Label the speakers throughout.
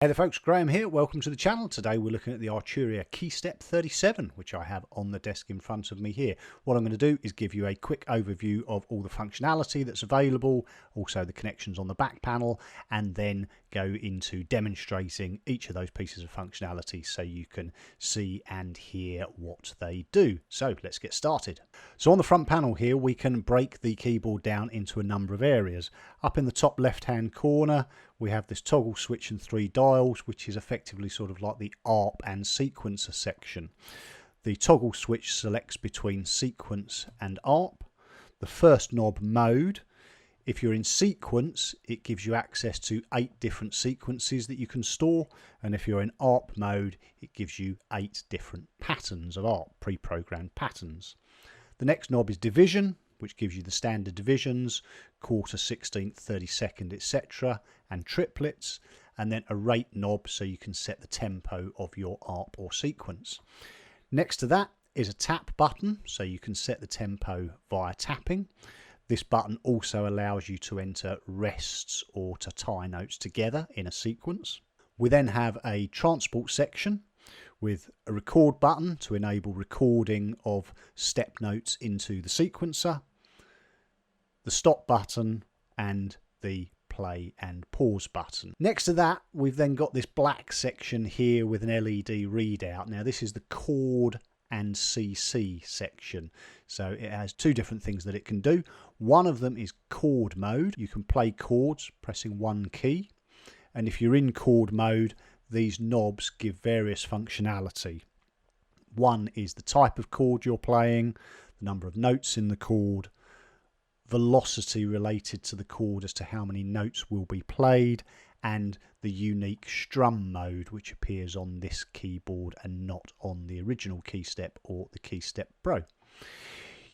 Speaker 1: Hey there folks, Graham here, welcome to the channel. Today we're looking at the Arturia KEYSTEP 37, which I have on the desk in front of me here. What I'm going to do is give you a quick overview of all the functionality that's available, also the connections on the back panel, and then go into demonstrating each of those pieces of functionality so you can see and hear what they do. So let's get started. So on the front panel here, we can break the keyboard down into a number of areas. Up in the top left hand corner, we have this toggle switch and 3 dials, which is effectively sort of like the ARP and sequencer section. The toggle switch selects between sequence and ARP. The first knob, mode. If you're in sequence, it gives you access to 8 different sequences that you can store. And if you're in ARP mode, it gives you 8 different patterns of ARP, pre-programmed patterns. The next knob is division, which gives you the standard divisions, quarter, 16th, 32nd, etc., and triplets, and then a rate knob so you can set the tempo of your ARP or sequence. Next to that is a tap button, so you can set the tempo via tapping. This button also allows you to enter rests or to tie notes together in a sequence. We then have a transport section with a record button to enable recording of step notes into the sequencer, the stop button, and the play and pause button. Next to that, we've then got this black section here with an LED readout. Now this is the Chord and CC section. So it has 2 different things that it can do. One of them is chord mode. You can play chords pressing 1 key. And if you're in chord mode, these knobs give various functionality. One is the type of chord you're playing, the number of notes in the chord, velocity related to the chord as to how many notes will be played, and the unique strum mode, which appears on this keyboard and not on the original KEYSTEP or the KEYSTEP Pro.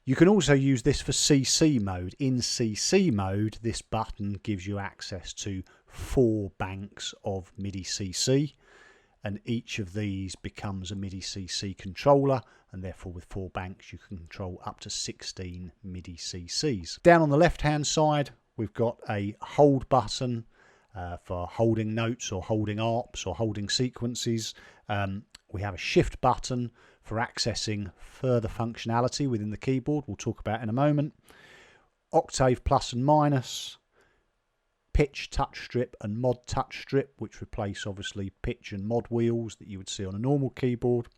Speaker 1: You can also use this for CC mode. In CC mode, this button gives you access to 4 banks of MIDI CC, and each of these becomes a MIDI CC controller, and therefore with 4 banks you can control up to 16 MIDI CCs. Down on the left hand side, we've got a hold button for holding notes or holding ARPs or holding sequences. We have a shift button for accessing further functionality within the keyboard, we'll talk about in a moment. Octave plus and minus, pitch touch strip and mod touch strip, which replace obviously pitch and mod wheels that you would see on a normal keyboard.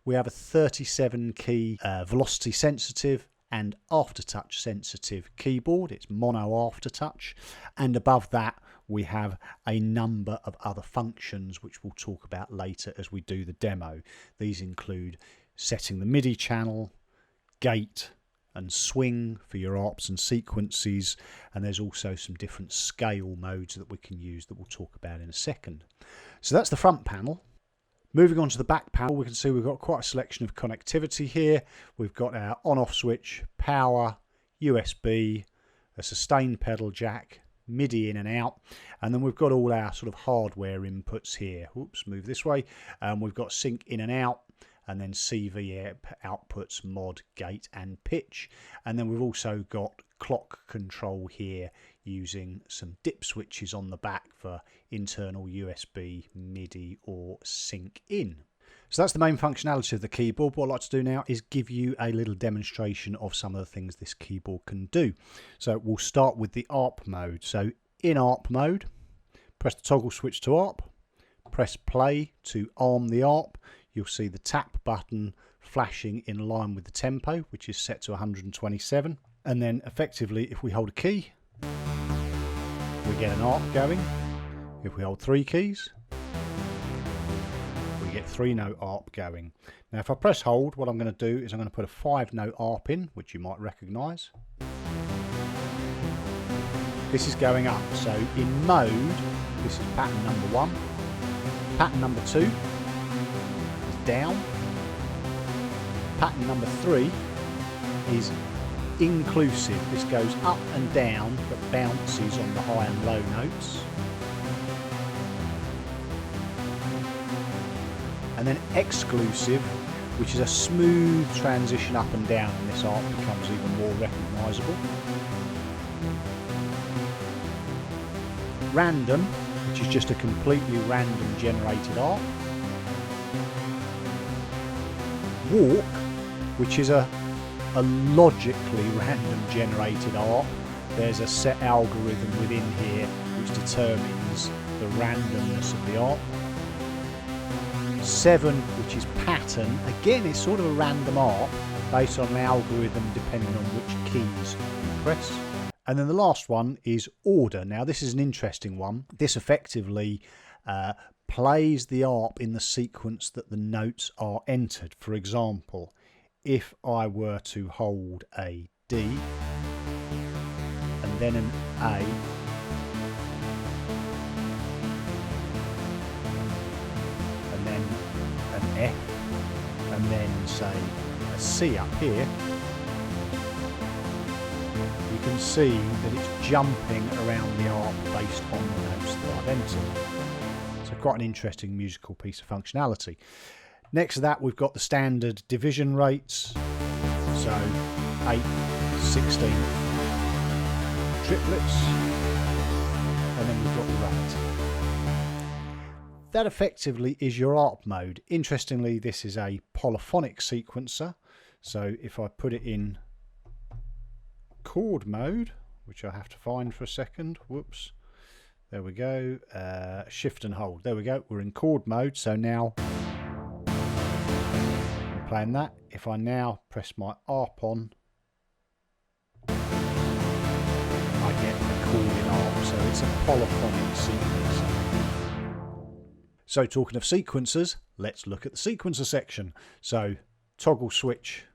Speaker 1: We have a 37 key velocity sensitive and aftertouch sensitive keyboard. It's mono aftertouch, and above that we have a number of other functions which we'll talk about later as we do the demo. These include setting the MIDI channel, gate and swing for your ARPs and sequences, and there's also some different scale modes that we can use that we'll talk about in a second. So that's the front panel. Moving on to the back panel, we can see we've got quite a selection of connectivity here. We've got our on-off switch, power, USB, a sustain pedal jack, MIDI in and out, and then we've got all our sort of hardware inputs here. Oops, move this way. We've got sync in and out, and then CV outputs, mod, gate and pitch. And then we've also got clock control here using some dip switches on the back for internal USB, MIDI or sync in. So that's the main functionality of the keyboard. What I'd like to do now is give you a little demonstration of some of the things this keyboard can do. So we'll start with the ARP mode. So in ARP mode, press the toggle switch to ARP, press play to arm the ARP. You'll see the tap button flashing in line with the tempo, which is set to 127. And then effectively, if we hold a key, we get an ARP going. If we hold 3 keys, we get 3-note ARP going. Now if I press hold, what I'm going to do is I'm going to put a 5-note ARP in, which you might recognise. This is going up, so in mode, this is pattern number 1. Pattern number 2 is down. Pattern number 3 is inclusive. This goes up and down but bounces on the high and low notes. And then exclusive, which is a smooth transition up and down, and this ARP becomes even more recognisable. Random, which which is just a completely random generated arp. Walk, which is a logically random generated arp. There's a set algorithm within here which determines the randomness of the arp. 7, which is pattern. Again, it's sort of a random arp based on an algorithm depending on which keys you press. And then the last one is order. Now this is an interesting one. This effectively plays the arp in the sequence that the notes are entered. For example, if I were to hold a D and then an A and then an F and then say a C up here, you can see that it's jumping around the arp based on the notes that I've entered. So quite an interesting musical piece of functionality. Next to that, we've got the standard division rates. So 8, 16 triplets, and then we've got the rate. That effectively is your ARP mode. Interestingly, this is a polyphonic sequencer. So if I put it in chord mode, which I have to find for a second, whoops, there we go, shift and hold, there we go, we're in chord mode. So now I'm playing that. If I now press my ARP on, I get a chorded ARP, so it's a polyphonic sequencer. So talking of sequencers, let's look at the sequencer section. So toggle switch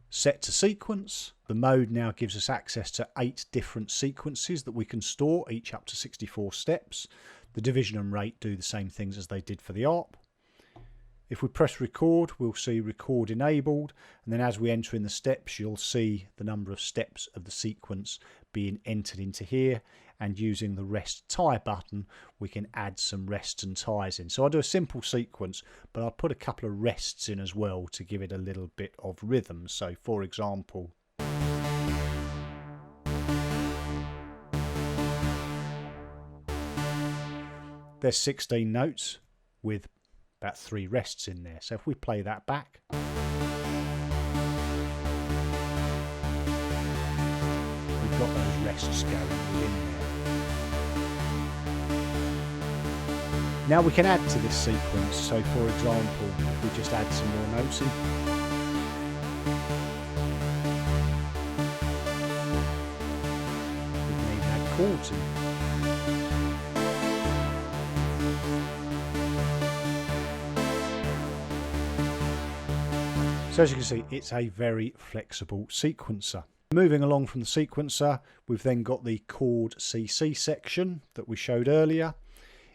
Speaker 1: set to sequence. The mode now gives us access to 8 different sequences that we can store, each up to 64 steps. The division and rate do the same things as they did for the ARP. If we press record, we'll see record enabled, and then as we enter in the steps, you'll see the number of steps of the sequence being entered into here, and using the rest tie button, we can add some rests and ties in. So I'll do a simple sequence, but I'll put a couple of rests in as well to give it a little bit of rhythm. So for example, there's 16 notes with about 3 rests in there. So if we play that back, we've got those rests going within there. Now we can add to this sequence. So for example, if we just add some more notes in, we can even add chords in. So as you can see, it's a very flexible sequencer. Moving along from the sequencer, we've then got the Chord CC section that we showed earlier.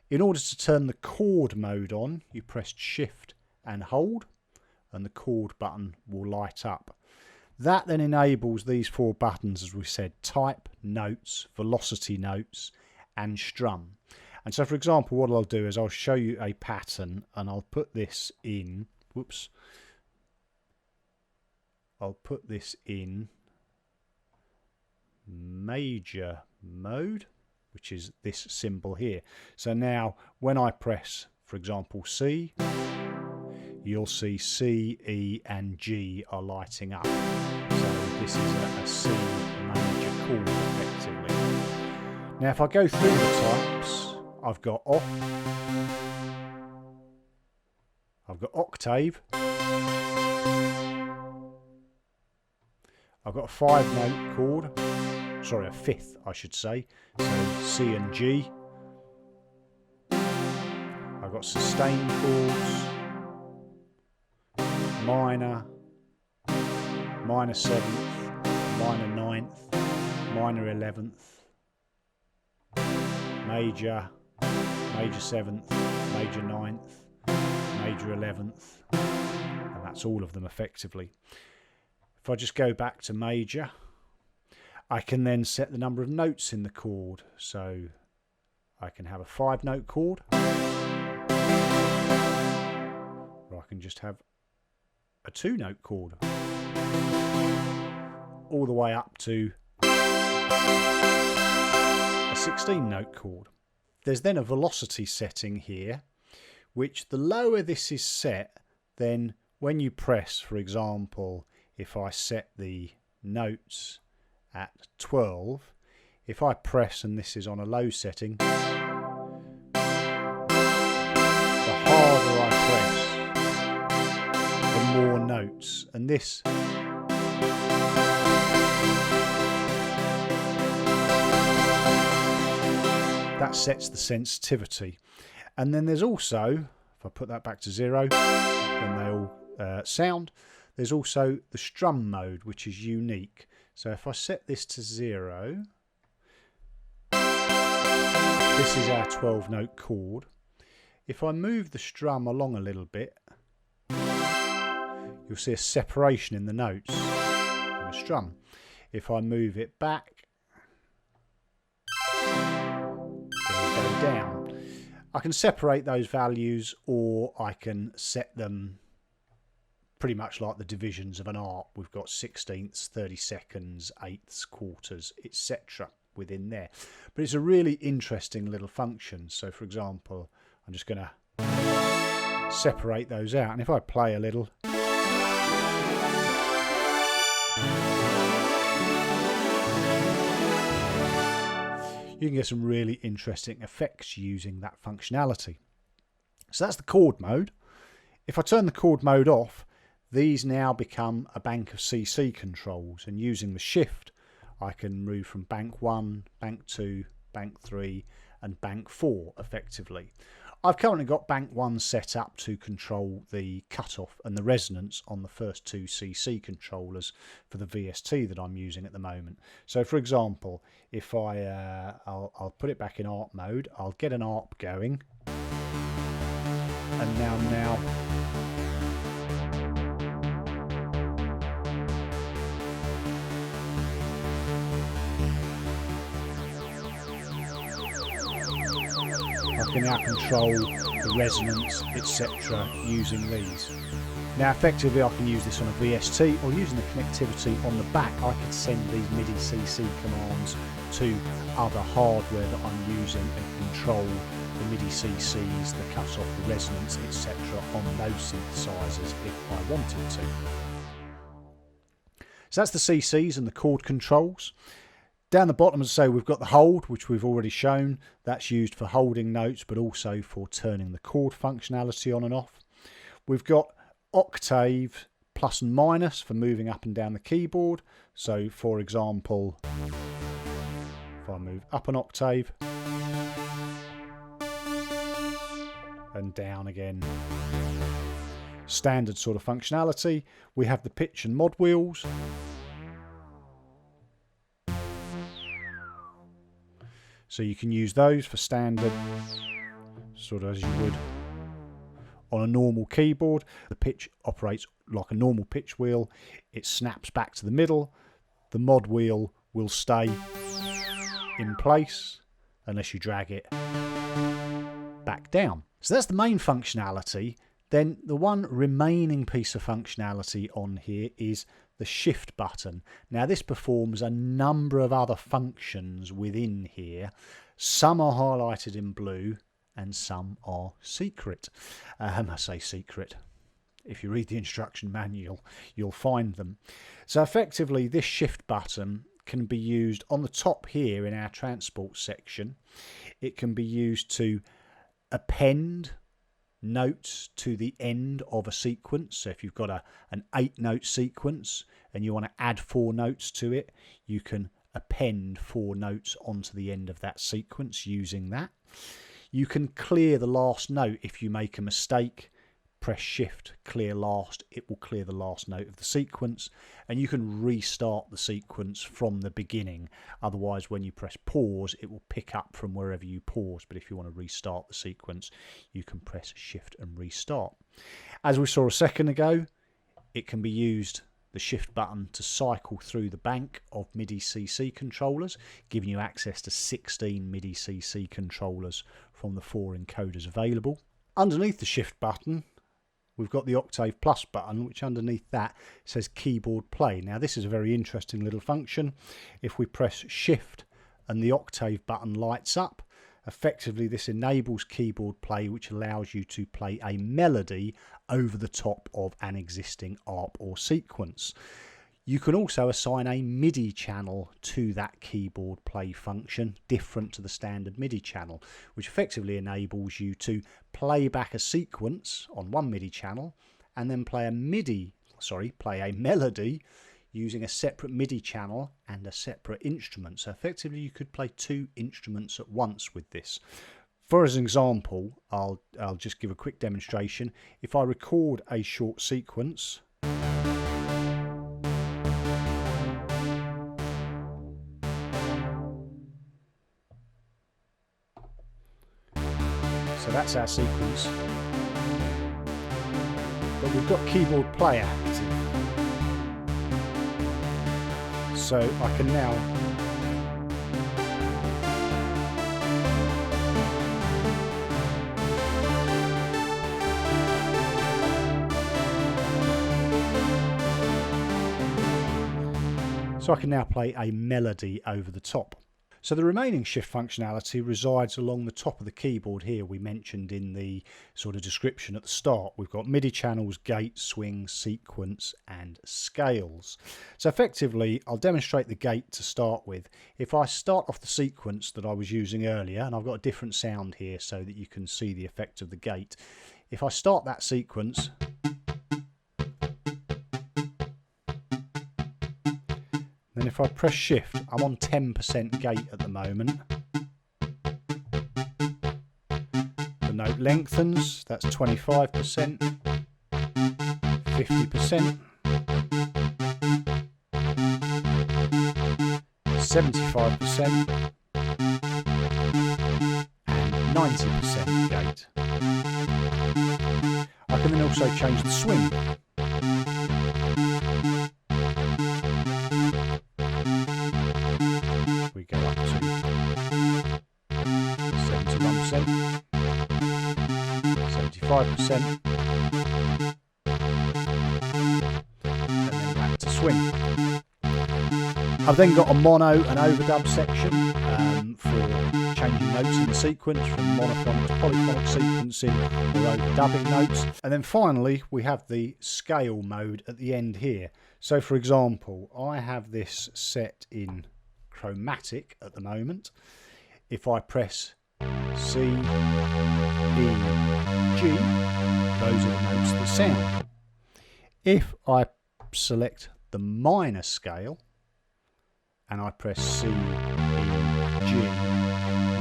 Speaker 1: In order to turn the chord mode on, you press shift and hold, and the chord button will light up. That then enables these 4 buttons, as we said: type, notes, velocity notes, and strum. And so for example, what I'll do is I'll show you a pattern, and I'll put this in, whoops, I'll put this in major mode, which is this symbol here. So now when I press, for example, C, you'll see C, E and G are lighting up. So this is a C major chord effectively. Now if I go through the types, I've got off, I've got octave, I've got a 5-note chord, sorry, a 5th I should say, so C and G. I've got sustained chords, minor, minor 7th, minor 9th, minor 11th, major, major 7th, major 9th, major 11th, and that's all of them effectively. If I just go back to major, I can then set the number of notes in the chord. So I can have a 5-note chord, or I can just have a 2-note chord, all the way up to a 16-note chord. There's then a velocity setting here, which the lower this is set, then when you press, for example, if I set the notes at 12, if I press and this is on a low setting, the harder I press, the more notes. And this that sets the sensitivity. And then there's also, if I put that back to 0, then they all sound. There's also the strum mode, which is unique. So if I set this to 0, this is our 12-note chord. If I move the strum along a little bit, you'll see a separation in the notes in the strum. If I move it back, it'll go down. I can separate those values, or I can set them pretty much like the divisions of an arp. We've got 16ths, 32nds, 8ths, quarters, etc. within there. But it's a really interesting little function. So for example, I'm just going to separate those out, and if I play a little, you can get some really interesting effects using that functionality. So that's the chord mode. If I turn the chord mode off, these now become a bank of CC controls, and using the shift I can move from bank 1, bank 2, bank 3 and bank 4 effectively. I've currently got bank 1 set up to control the cutoff and the resonance on the first 2 CC controllers for the VST that I'm using at the moment. So for example, if I'll put it back in ARP mode, I'll get an ARP going, and now I can now control the resonance, etc. using these. Now effectively I can use this on a VST, or using the connectivity on the back I can send these MIDI CC commands to other hardware that I'm using and control the MIDI CCs, the cut-off, the resonance, etc. on those synthesizers if I wanted to. So that's the CCs and the chord controls. Down the bottom, as I say, we've got the hold, which we've already shown. That's used for holding notes, but also for turning the chord functionality on and off. We've got octave plus and minus for moving up and down the keyboard. So, for example, if I move up an octave and down again, standard sort of functionality. We have the pitch and mod wheels. So you can use those for standard, sort of as you would on a normal keyboard. The pitch operates like a normal pitch wheel. It snaps back to the middle. The mod wheel will stay in place unless you drag it back down. So that's the main functionality. Then the one remaining piece of functionality on here is the shift button. Now this performs a number of other functions within here. Some are highlighted in blue and some are secret. I say secret. If you read the instruction manual, you'll find them. So effectively this shift button can be used on the top here in our transport section. It can be used to append notes to the end of a sequence. So if you've got an 8-note sequence and you want to add 4 notes to it, you can append 4 notes onto the end of that sequence using that. You can clear the last note if you make a mistake. Press shift, clear last, it will clear the last note of the sequence, and you can restart the sequence from the beginning. Otherwise, when you press pause, it will pick up from wherever you pause. But if you want to restart the sequence, you can press shift and restart. As we saw a second ago, it can be used, the shift button, to cycle through the bank of MIDI CC controllers, giving you access to 16 MIDI CC controllers from the 4 encoders available. Underneath the shift button, we've got the octave plus button, which underneath that says keyboard play. Now this is a very interesting little function. If we press shift and the octave button lights up, Effectively, this enables keyboard play, which allows you to play a melody over the top of an existing ARP or sequence. You can also assign a MIDI channel to that keyboard play function, different to the standard MIDI channel, which effectively enables you to play back a sequence on one MIDI channel and then play a melody using a separate MIDI channel and a separate instrument. So effectively you could play two instruments at once with this. For as an example, I'll just give a quick demonstration. If I record a short sequence, so that's our sequence, but we've got keyboard play active. So I can now play a melody over the top. So the remaining shift functionality resides along the top of the keyboard here. We mentioned in the sort of description at the start, we've got MIDI channels, gate, swing, sequence and scales. So effectively, I'll demonstrate the gate to start with. If I start off the sequence that I was using earlier, and I've got a different sound here so that you can see the effect of the gate. If I start that sequence, then if I press shift, I'm on 10% gate at the moment. The note lengthens, that's 25%, 50%, 75%, and 90% gate. I can then also change the swing. We go up to 71%, 75%, and then back to swing. I've then got a mono and overdub section for changing notes in the sequence from monophonic to polyphonic sequencing or overdubbing notes. And then finally we have the scale mode at the end here. So for example, I have this set in chromatic at the moment. If I press C, E, G, those are the notes that sound. If I select the minor scale and I press C, E, G,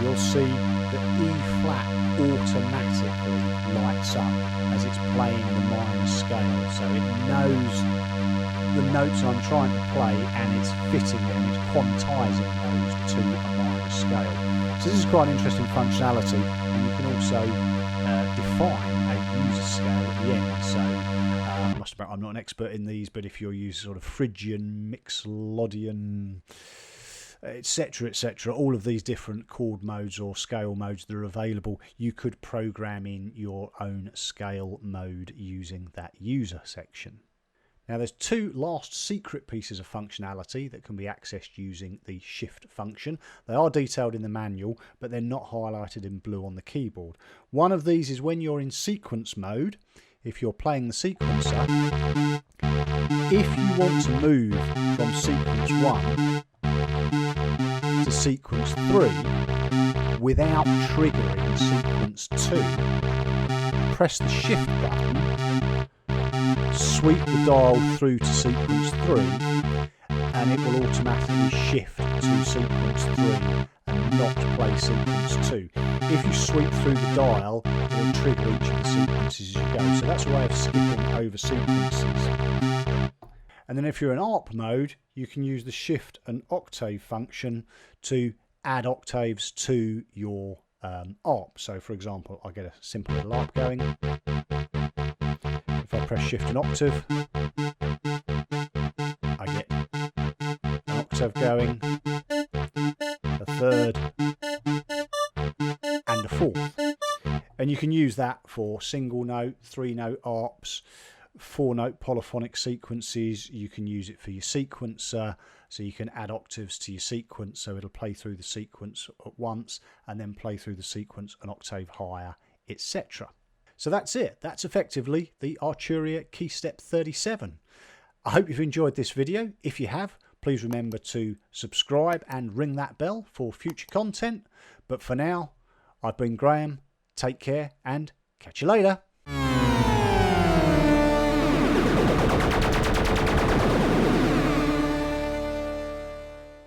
Speaker 1: you'll see that E flat automatically lights up as it's playing the minor scale. So it knows the notes I'm trying to play and it's fitting them, it's quantizing those to a minor scale. So this is quite an interesting functionality, and you can also define a user scale at the end. So I must admit I'm not an expert in these, but if you're using sort of Phrygian, Mixolydian, etc., all of these different chord modes or scale modes that are available, you could program in your own scale mode using that user section. Now there's two last secret pieces of functionality that can be accessed using the shift function. They are detailed in the manual, but they're not highlighted in blue on the keyboard. One of these is when you're in sequence mode. If you're playing the sequencer, if you want to move from sequence 1 to sequence 3 without triggering sequence 2, press the shift button, sweep the dial through to sequence 3, and it will automatically shift to sequence 3 and not play sequence 2. If you sweep through the dial, it will trigger each of the sequences as you go. So that's a way of skipping over sequences. And then if you're in ARP mode, you can use the shift and octave function to add octaves to your ARP. So for example, I get a simple little ARP going. If I press shift and octave, I get an octave going, a third, and a fourth. And you can use that for single note, 3-note ARPs, 4-note polyphonic sequences. You can use it for your sequencer, so you can add octaves to your sequence, so it'll play through the sequence at once and then play through the sequence an octave higher, etc. So that's it. That's effectively the Arturia KEYSTEP 37. I hope you've enjoyed this video. If you have, please remember to subscribe and ring that bell for future content. But for now, I've been Graham. Take care and catch you later.